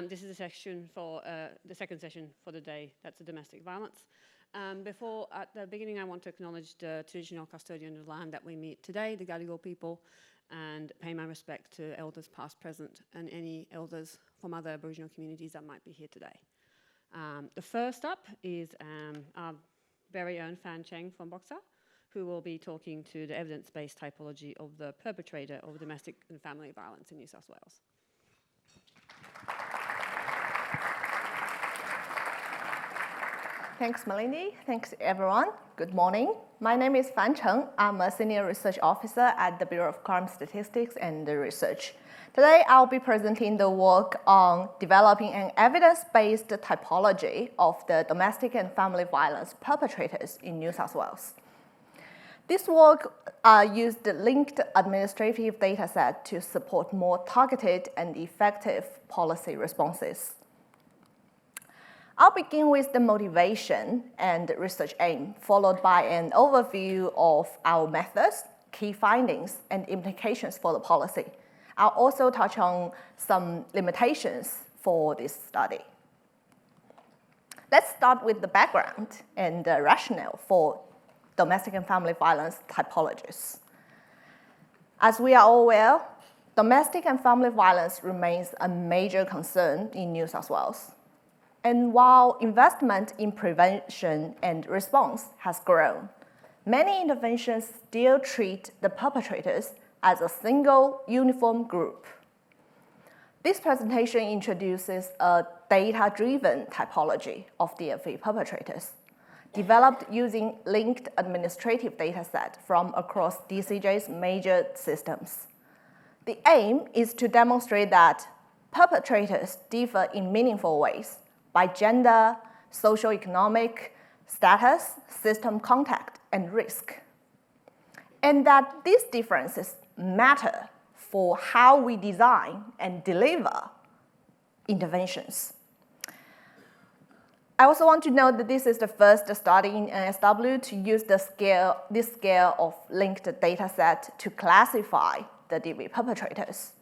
This is a section for the second session for the day. That's the domestic violence. At the beginning, I want to acknowledge the traditional custodian of the land that we meet today, the Gadigal people, and pay my respect to elders past, present, and any elders from other Aboriginal communities that might be here today. The first up is our very own Fan Cheng from Boxer, who will be talking to the evidence-based typology of the perpetrator of domestic and family violence in New South Wales. Thanks, Melanie. Thanks, everyone. Good morning. My name is Fan Cheng. I'm a Senior Research Officer at the Bureau of Crime Statistics and Research. Today, I'll be presenting the work on developing an evidence-based typology of the domestic and family violence perpetrators in New South Wales. This work used the linked administrative dataset to support more targeted and effective policy responses. I'll begin with the motivation and research aim, followed by an overview of our methods, key findings, and implications for the policy. I'll also touch on some limitations for this study. Let's start with the background and the rationale for domestic and family violence typologies. As we are all aware, domestic and family violence remains a major concern in New South Wales. And while investment in prevention and response has grown, many interventions still treat the perpetrators as a single, uniform group. This presentation introduces a data-driven typology of DFV perpetrators, developed using linked administrative dataset from across DCJ's major systems. The aim is to demonstrate that perpetrators differ in meaningful ways by gender, socioeconomic status, system contact, and risk. And that these differences matter for how we design and deliver interventions. I also want to note that this is the first study in NSW to use this scale of linked dataset to classify the DV perpetrators.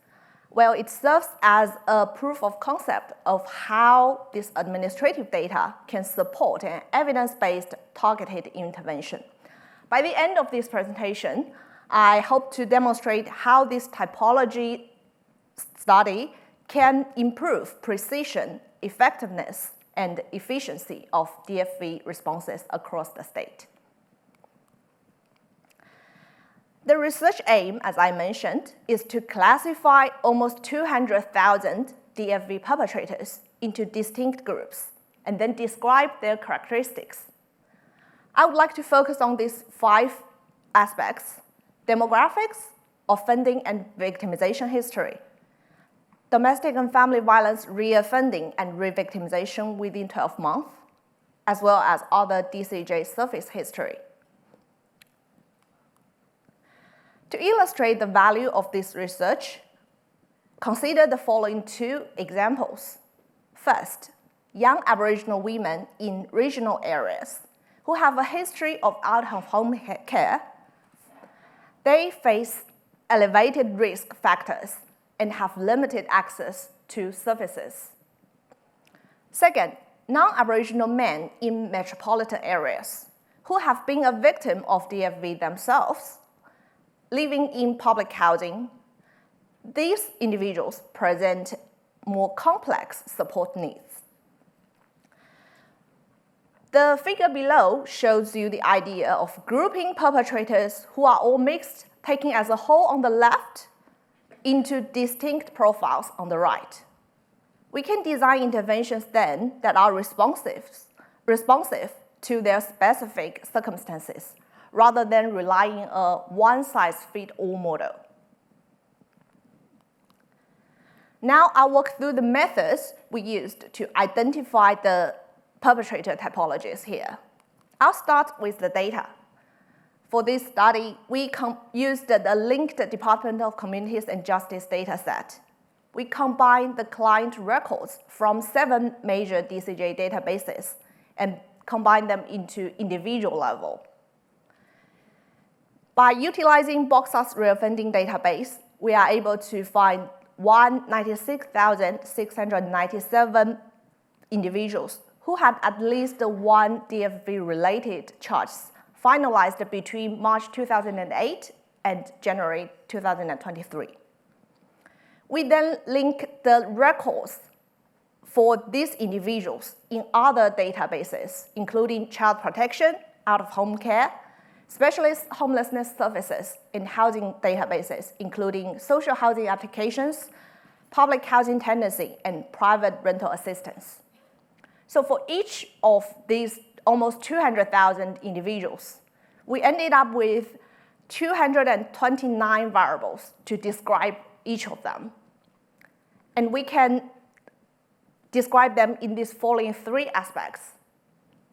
Well, it serves as a proof of concept of how this administrative data can support an evidence-based targeted intervention. By the end of this presentation, I hope to demonstrate how this typology study can improve precision, effectiveness, and efficiency of DFV responses across the state. The research aim, as I mentioned, is to classify almost 200,000 DFV perpetrators into distinct groups and then describe their characteristics. I would like to focus on these 5 aspects: demographics, offending and victimization history, domestic and family violence reoffending and revictimisation within 12 months, as well as other DCJ service history. To illustrate the value of this research, consider the following 2 examples. First, young Aboriginal women in regional areas who have a history of out-of-home care. They face elevated risk factors and have limited access to services. Second, non-Aboriginal men in metropolitan areas who have been a victim of DFV themselves, living in public housing. These individuals present more complex support needs. The figure below shows you the idea of grouping perpetrators who are all mixed, taken as a whole on the left, into distinct profiles on the right. We can design interventions then that are responsive to their specific circumstances, rather than relying on a one-size-fits-all model. Now I'll walk through the methods we used to identify the perpetrator typologies here. I'll start with the data. For this study, we used the linked Department of Communities and Justice dataset. We combined the client records from 7 major DCJ databases and combined them into individual level. By utilizing Boxer's reoffending database, we are able to find 196,697 individuals who had at least one DFV-related charge finalized between March 2008 and January 2023. We then link the records for these individuals in other databases, including child protection, out-of-home care, specialist homelessness services, and housing databases, including social housing applications, public housing tenancy, and private rental assistance. So for each of these almost 200,000 individuals, we ended up with 229 variables to describe each of them. And we can describe them in these following three aspects.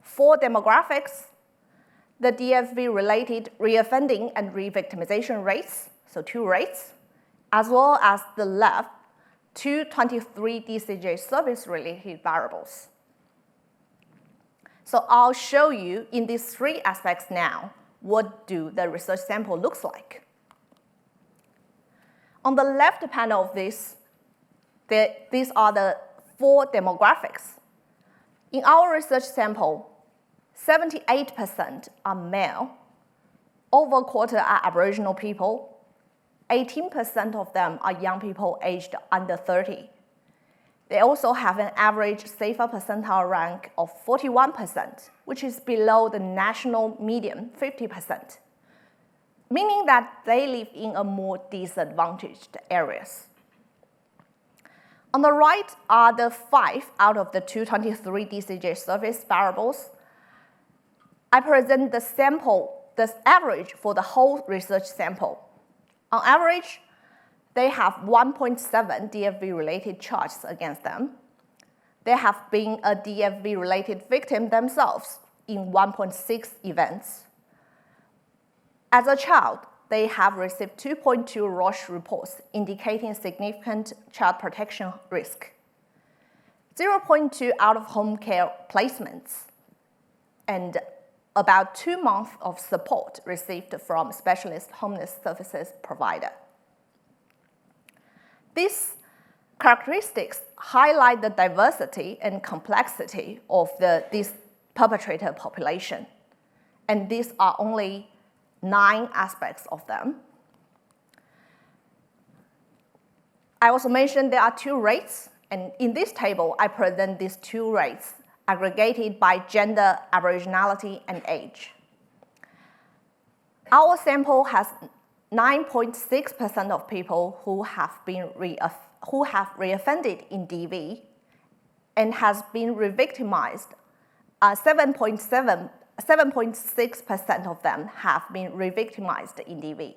For demographics, the DFV-related reoffending and revictimisation rates, so 2 rates, as well as the left 223 DCJ service-related variables. So I'll show you in these 3 aspects now, what do the research sample looks like. On the left panel of this, these are the 4 demographics. In our research sample, 78% are male, over a quarter are Aboriginal people, 18% of them are young people aged under 30. They also have an average safer percentile rank of 41%, which is below the national median, 50%, meaning that they live in a more disadvantaged areas. On the right are the 5 out of the 223 DCJ service variables. I present the sample, the average for the whole research sample. On average, they have 1.7 DFV-related charges against them. They have been a DFV-related victim themselves in 1.6 events. As a child, they have received 2.2 Roche reports indicating significant child protection risk, 0.2 out-of-home care placements, and about 2 months of support received from specialist homeless services provider. These characteristics highlight the diversity and complexity of this perpetrator population, and these are only 9 aspects of them. I also mentioned there are 2 rates, and in this table, I present these 2 rates aggregated by gender, Aboriginality, and age. Our sample has 9.6% of people who have reoffended in DV and has been revictimized. 7.6% of them have been revictimized in DV.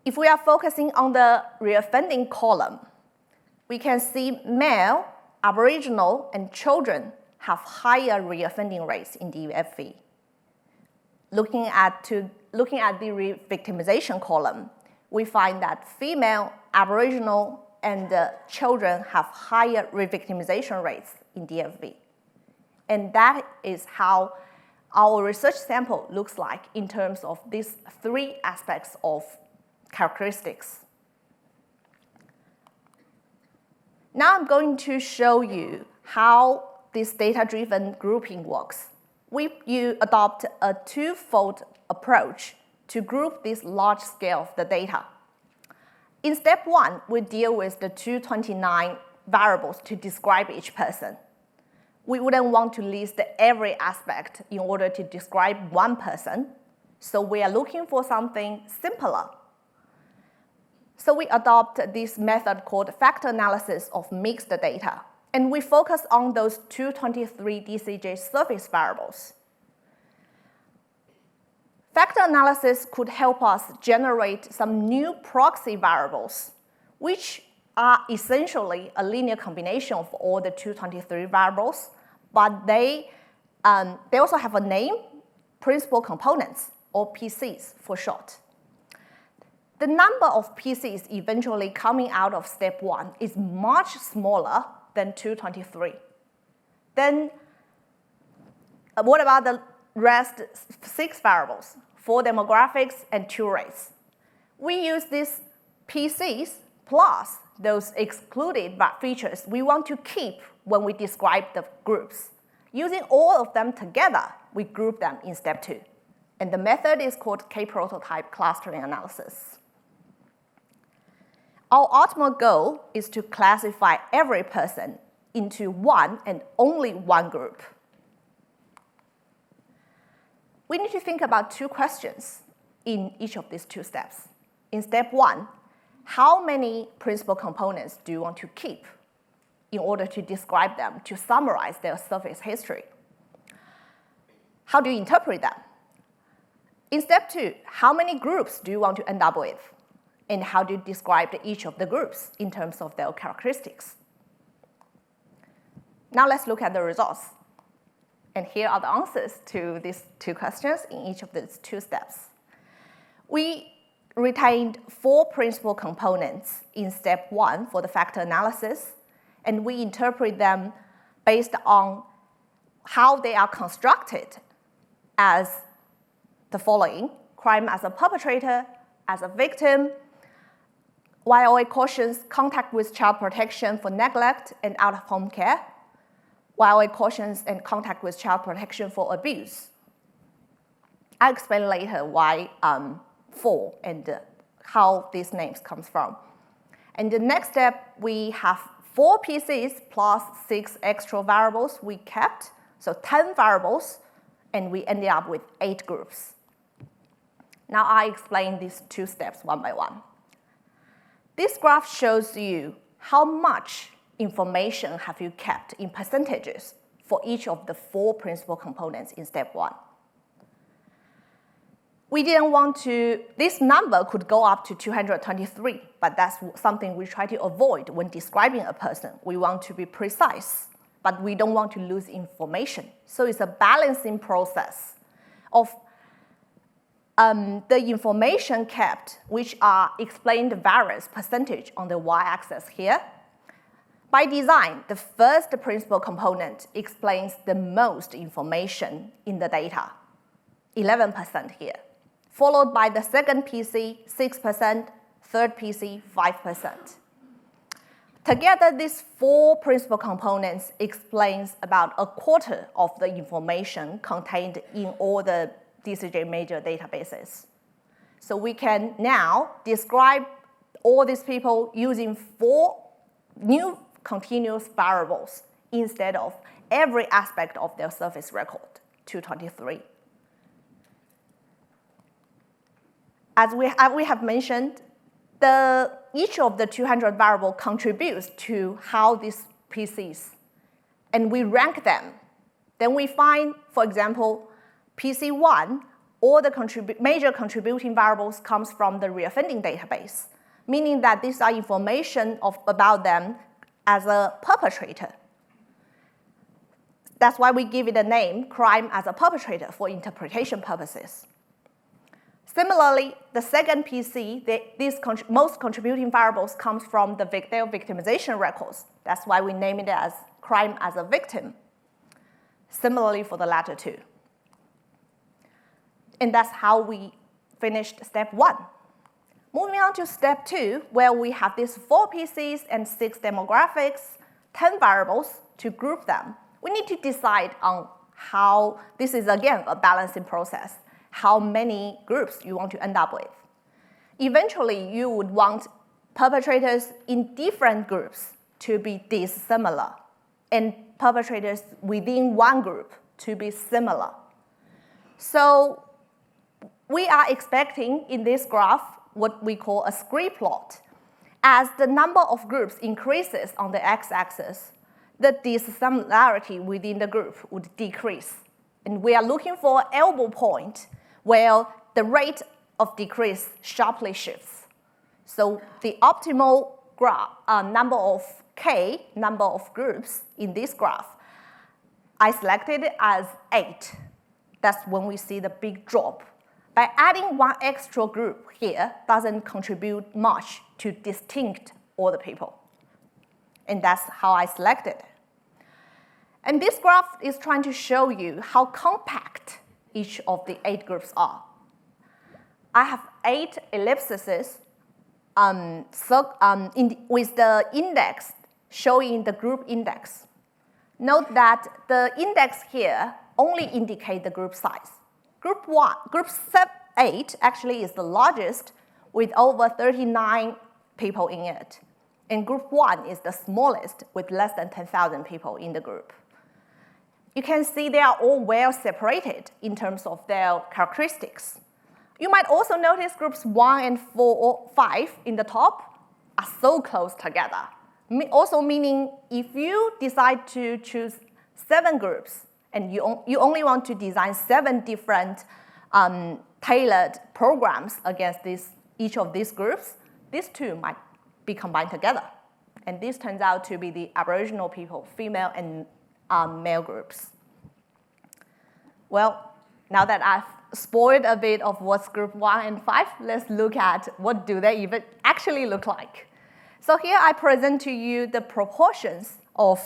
If we are focusing on the reoffending column, we can see male, Aboriginal, and children have higher reoffending rates in DFV. Looking at the revictimization column, we find that female, Aboriginal, and children have higher revictimization rates in DFV. And that is how our research sample looks like in terms of these 3 aspects of characteristics. Now I'm going to show you how this data-driven grouping works. We adopt a 2-fold approach to group this large scale of the data. In step 1, we deal with the 229 variables to describe each person. We wouldn't want to list every aspect in order to describe one person, so we are looking for something simpler. So we adopt this method called factor analysis of mixed data, and we focus on those 223 DCJ service variables. Factor analysis could help us generate some new proxy variables, which are essentially a linear combination of all the 223 variables, but they also have a name, principal components, or PCs for short. The number of PCs eventually coming out of step 1 is much smaller than 223. Then what about the rest 6 variables, 4 demographics and 2 race? We use these PCs plus those excluded features we want to keep when we describe the groups. Using all of them together, we group them in step 2. And the method is called K-prototype clustering analysis. Our ultimate goal is to classify every person into one and only one group. We need to think about 2 questions in each of these 2 steps. In step 1, how many principal components do you want to keep in order to describe them, to summarize their surface history? How do you interpret them? In step 2, how many groups do you want to end up with? And how do you describe each of the groups in terms of their characteristics? Now let's look at the results. And here are the answers to these 2 questions in each of these 2 steps. We retained 4 principal components in step 1 for the factor analysis, and we interpret them based on how they are constructed as the following: crime as a perpetrator, as a victim, YOA cautions contact with child protection for neglect and out-of-home care, YOA cautions and contact with child protection for abuse. I'll explain later why 4 and how these names comes from. And the next step, we have 4 PCs plus 6 extra variables we kept, so 10 variables, and we ended up with 8 groups. Now I explain these 2 steps one by one. This graph shows you how much information have you kept in percentages for each of the 4 principal components in step 1. We didn't want to, this number could go up to 223, but that's something we try to avoid when describing a person. We want to be precise, but we don't want to lose information. So it's a balancing process of the information kept, which are explained variance percentage on the y-axis here. By design, the first principal component explains the most information in the data, 11% here, followed by the second PC, 6%, third PC, 5%. Together, these 4 principal components explains about a quarter of the information contained in all the DCJ major databases. So we can now describe all these people using 4 new continuous variables instead of every aspect of their surface record, 223. As we have mentioned, each of the 200 variables contributes to how these PCs, and we rank them. Then we find, for example, PC1, all the major contributing variables comes from the reoffending database, meaning that these are information about them as a perpetrator. That's why we give it a name, crime as a perpetrator, for interpretation purposes. Similarly, the second PC, these most contributing variables comes from the their victimization records. That's why we name it as crime as a victim. Similarly for the latter 2. And that's how we finished step 1. Moving on to step 2, where we have these 4 PCs and 6 demographics, 10 variables to group them. We need to decide on how, this is again a balancing process, how many groups you want to end up with. Eventually, you would want perpetrators in different groups to be dissimilar, and perpetrators within one group to be similar. So we are expecting in this graph what we call a scree plot. As the number of groups increases on the x-axis, the dissimilarity within the group would decrease. And we are looking for an elbow point where the rate of decrease sharply shifts. So the optimal graph, number of groups in this graph, I selected it as 8. That's when we see the big drop. By adding 1 extra group here doesn't contribute much to distinct all the people. And that's how I selected. And this graph is trying to show you how compact each of the 8 groups are. I have 8 ellipses with the index showing the group index. Note that the index here only indicates the group size. Group 8 actually is the largest with over 39 people in it. And group 1 is the smallest with less than 10,000 people in the group. You can see they are all well separated in terms of their characteristics. You might also notice groups 1 and 4 or 5 in the top are so close together. Also meaning if you decide to choose 7 groups and you only want to design 7 different tailored programs against each of these groups, these 2 might be combined together. And this turns out to be the Aboriginal people, female and male groups. Well, now that I've spoiled a bit of what's group 1 and 5, let's look at what do they even actually look like. So here I present to you the proportions of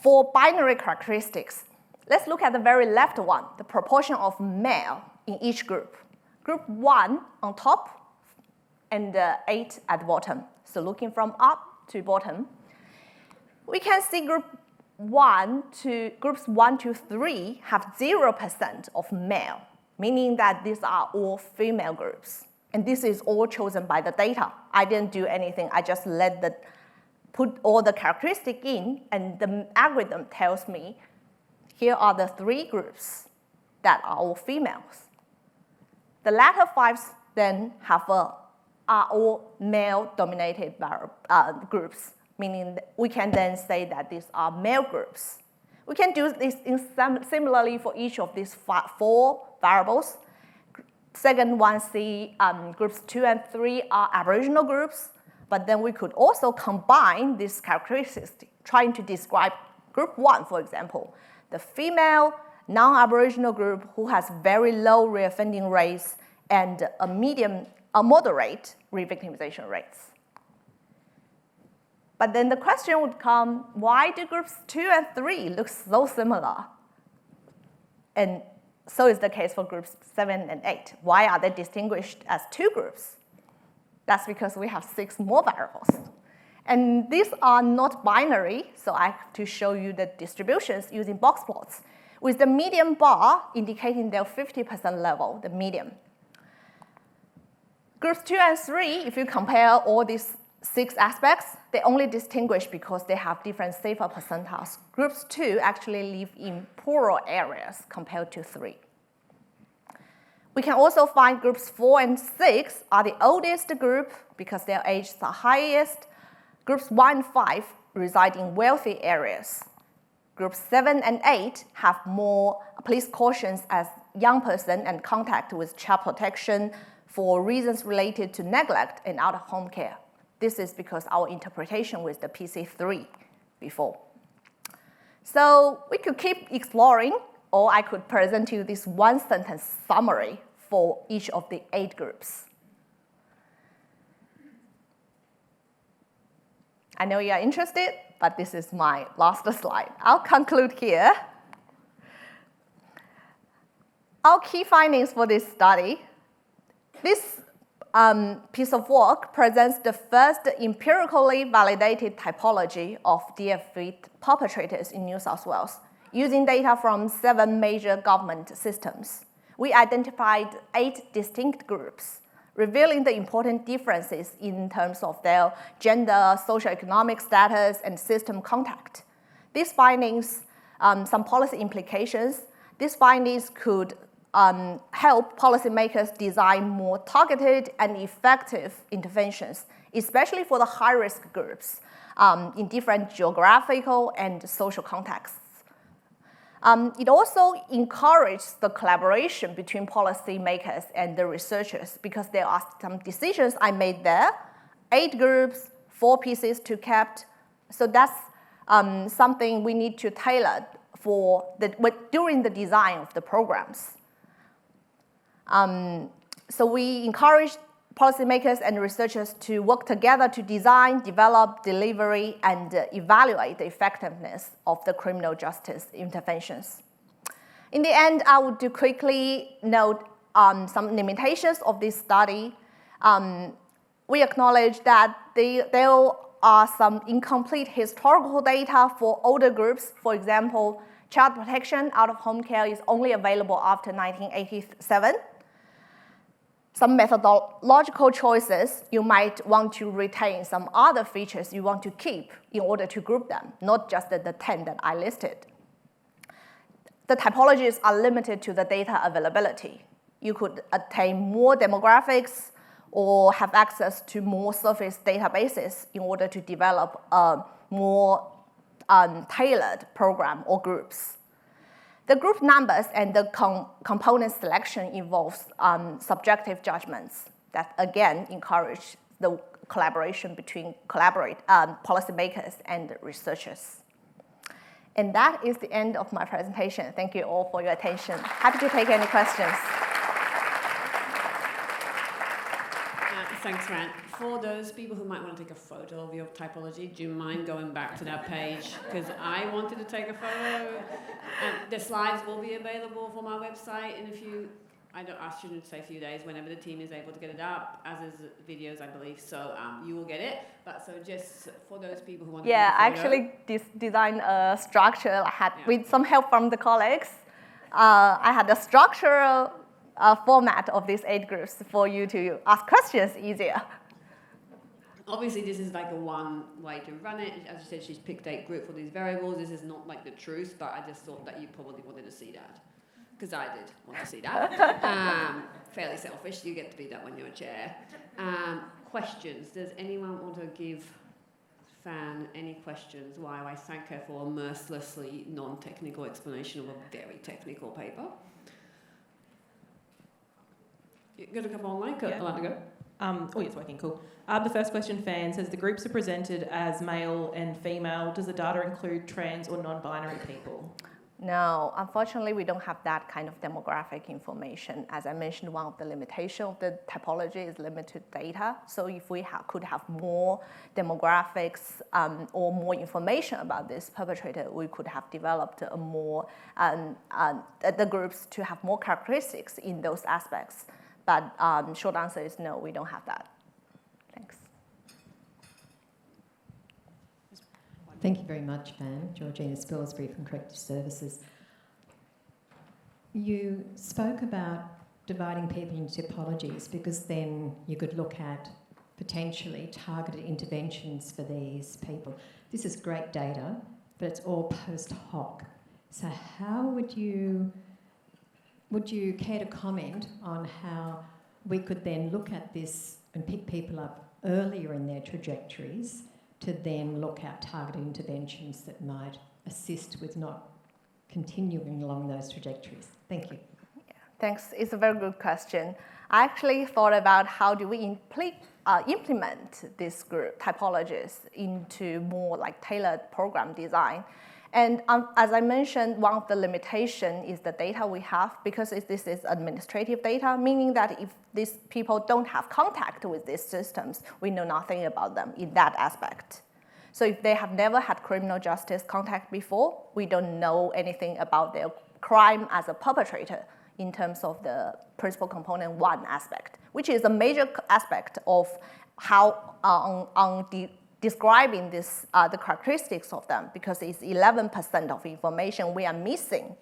4 binary characteristics. Let's look at the very left one, the proportion of male in each group. Group 1 on top and 8 at the bottom. So looking from up to bottom, we can see groups 1 to 3 have 0% of male, meaning that these are all female groups. And this is all chosen by the data. I didn't do anything. I just put all the characteristics in, and the algorithm tells me here are the 3 groups that are all females. The latter 5 then are all male-dominated groups, meaning we can then say that these are male groups. We can do this similarly for each of these 4 variables. Second one, see groups 2 and 3 are Aboriginal groups, but then we could also combine these characteristics, trying to describe group 1, for example, the female non-Aboriginal group who has very low reoffending rates and a moderate revictimisation rates. But then the question would come, why do groups 2 and 3 look so similar? And so is the case for groups 7 and 8. Why are they distinguished as 2 groups? That's because we have 6 more variables. And these are not binary, so I have to show you the distributions using box plots, with the median bar indicating their 50% level, the median. Groups 2 and 3, if you compare all these 6 aspects, they only distinguish because they have different safer percentiles. Groups 2 actually live in poorer areas compared to 3. We can also find groups 4 and 6 are the oldest group because their ages are highest. Groups 1 and 5 reside in wealthy areas. Groups 7 and 8 have more police cautions as young person and contact with child protection for reasons related to neglect and out-of-home care. This is because our interpretation with the PC3 before. So we could keep exploring, or I could present you this one-sentence summary for each of the 8 groups. I know you are interested, but this is my last slide. I'll conclude here. Our key findings for this study. This piece of work presents the first empirically validated typology of DFV perpetrators in New South Wales, using data from 7 major government systems. We identified 8 distinct groups, revealing the important differences in terms of their gender, socioeconomic status, and system contact. These findings, some policy implications, these findings could help policymakers design more targeted and effective interventions, especially for the high-risk groups in different geographical and social contexts. It also encourages the collaboration between policymakers and the researchers because there are some decisions I made there, 8 groups, 4 pieces to kept. So that's something we need to tailor during the design of the programs. So we encourage policymakers and researchers to work together to design, develop, delivery, and evaluate the effectiveness of the criminal justice interventions. In the end, I would quickly note some limitations of this study. we acknowledge that there are some incomplete historical data for older groups. For example, child protection out of home care is only available after 1987. Some methodological choices, you might want to retain some other features you want to keep in order to group them, not just the 10 that I listed. The typologies are limited to the data availability. You could attain more demographics or have access to more surface databases in order to develop a more tailored program or groups. The group numbers and the component selection involves subjective judgments that, again, encourage the collaboration between policymakers and researchers. And that is the end of my presentation. Thank you all for your attention. Happy to take any questions. Thanks, Fran. For those people who might want to take a photo of your typology, do you mind going back to that page? Because I wanted to take a photo. The slides will be available from our website in a few, I shouldn't say a few days, whenever the team is able to get it up, as is videos, I believe. So you will get it. But so just for those people who want to take a photo. I actually designed a structure with some help from the colleagues. I had a structural format of these 8 groups for you to ask questions easier. Obviously, this is like a one way to run it. As you said, she's picked 8 groups for these variables. This is not like the truth, but I just thought that you probably wanted to see that. Because I did want to see that. Fairly selfish. You get to be that when you're a chair. Questions. Does anyone want to give Fan any questions while I thank her for a mercilessly non-technical explanation of a very technical paper? You're going to come online? Yeah. I'll let go. It's working, cool. The first question, Fan, says the groups are presented as male and female. Does the data include trans or non-binary people? No, unfortunately, we don't have that kind of demographic information. As I mentioned, one of the limitations of the typology is limited data. So if we could have more demographics or more information about this perpetrator, we could have developed a more the groups to have more characteristics in those aspects. But short answer is no, we don't have that. Thanks. Thank you very much, Van. Georgina Spilsbury from Corrective Services. You spoke about dividing people into typologies because then you could look at potentially targeted interventions for these people. This is great data, but it's all post hoc. So how would you care to comment on how we could then look at this and pick people up earlier in their trajectories to then look at targeted interventions that might assist with not continuing along those trajectories? Thank you. Yeah, thanks. It's a very good question. I actually thought about how do we implement this group typologies into more like tailored program design. And as I mentioned, one of the limitations is the data we have, because this is administrative data, meaning that if these people don't have contact with these systems, we know nothing about them in that aspect. So if they have never had criminal justice contact before, we don't know anything about their crime as a perpetrator in terms of the principal component 1 aspect, which is a major aspect of how describing this, the characteristics of them, because it's 11% of information we are missing.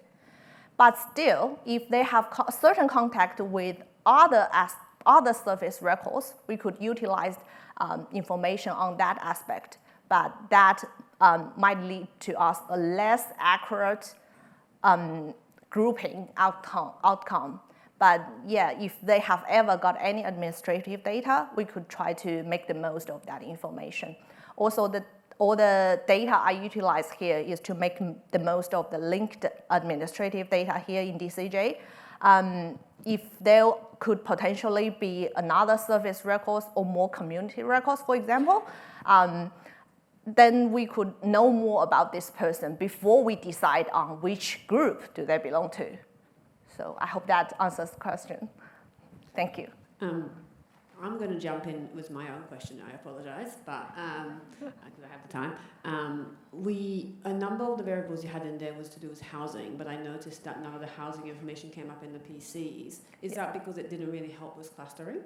But still, if they have certain contact with other surface records, we could utilize information on that aspect. But that might lead to us a less accurate grouping outcome. But yeah, if they have ever got any administrative data, we could try to make the most of that information. Also, all the data I utilize here is to make the most of the linked administrative data here in DCJ. If there could potentially be another service records or more community records, for example, then we could know more about this person before we decide on which group do they belong to. So I hope that answers the question. Thank you. I'm going to jump in with my own question. I apologise, but because I have the time. A number of the variables you had in there was to do with housing, but I noticed that none of the housing information came up in the PCs. Is that because it didn't really help with clustering?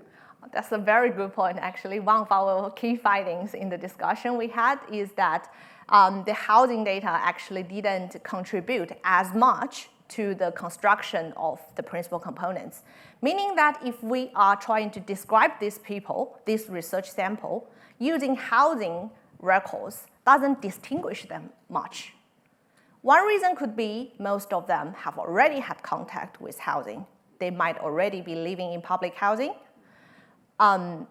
That's a very good point, actually. One of our key findings in the discussion we had is that the housing data actually didn't contribute as much to the construction of the principal components. Meaning that if we are trying to describe these people, this research sample, using housing records doesn't distinguish them much. One reason could be most of them have already had contact with housing. They might already be living in public housing.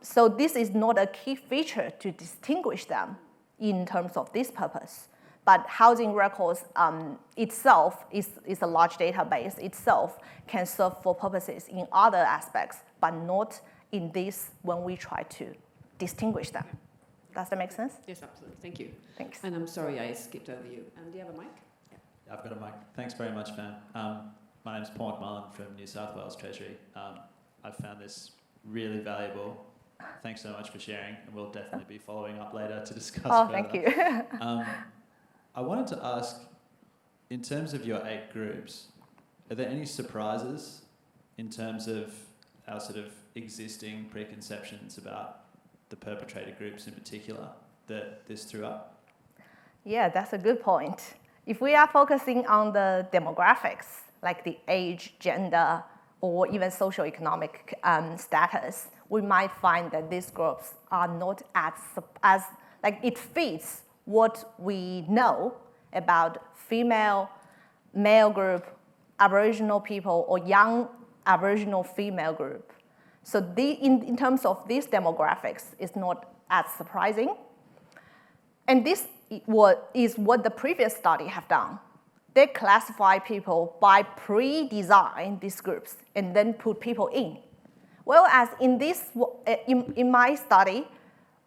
So this is not a key feature to distinguish them in terms of this purpose. But housing records itself is a large database itself, can serve for purposes in other aspects, but not in this when we try to distinguish them. Does that make sense? Yes, absolutely. Thank you. Thanks. And I'm sorry I skipped over you. Do you have a mic? Yeah, I've got a mic. Thanks very much, Fan. My name's Paul McMullen from New South Wales Treasury. I've found this really valuable. Thanks so much for sharing, and we'll definitely be following up later to discuss further. Thank you. I wanted to ask, in terms of your 8 groups, are there any surprises in terms of our sort of existing preconceptions about the perpetrator groups in particular that this threw up? Yeah, that's a good point. If we are focusing on the demographics, like the age, gender, or even socioeconomic status, we might find that these groups are not as like it fits what we know about female, male group, Aboriginal people, or young Aboriginal female group. So in terms of these demographics, it's not as surprising. And this is what the previous study have done. They classify people by pre-design these groups and then put people in. Whereas in my study,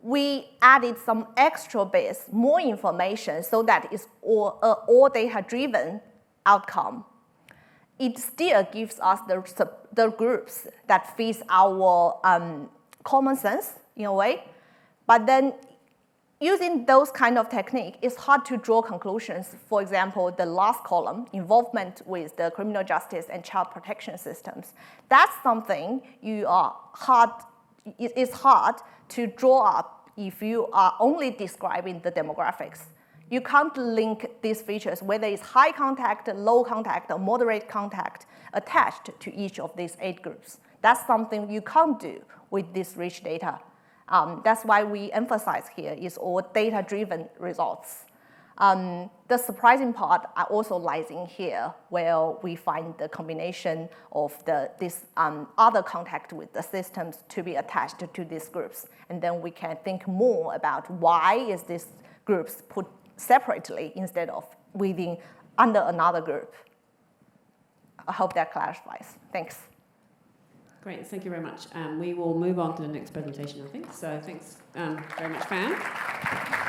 we added some extra bits, more information, so that it's all data-driven outcome. It still gives us the groups that fit our common sense in a way, but then using those kind of technique, it's hard to draw conclusions. For example, the last column, involvement with the criminal justice and child protection systems. That's something it's hard to draw up if you are only describing the demographics. You can't link these features, whether it's high contact, low contact, or moderate contact, attached to each of these 8 groups. That's something you can't do with this rich data. That's why we emphasize here is all data-driven results. The surprising part also lies in here, where we find the combination of this other contact with the systems to be attached to these groups. And then we can think more about why is these groups put separately instead of under another group. I hope that clarifies. Thanks. Great, thank you very much. We will move on to the next presentation, I think. So thanks very much, Fan.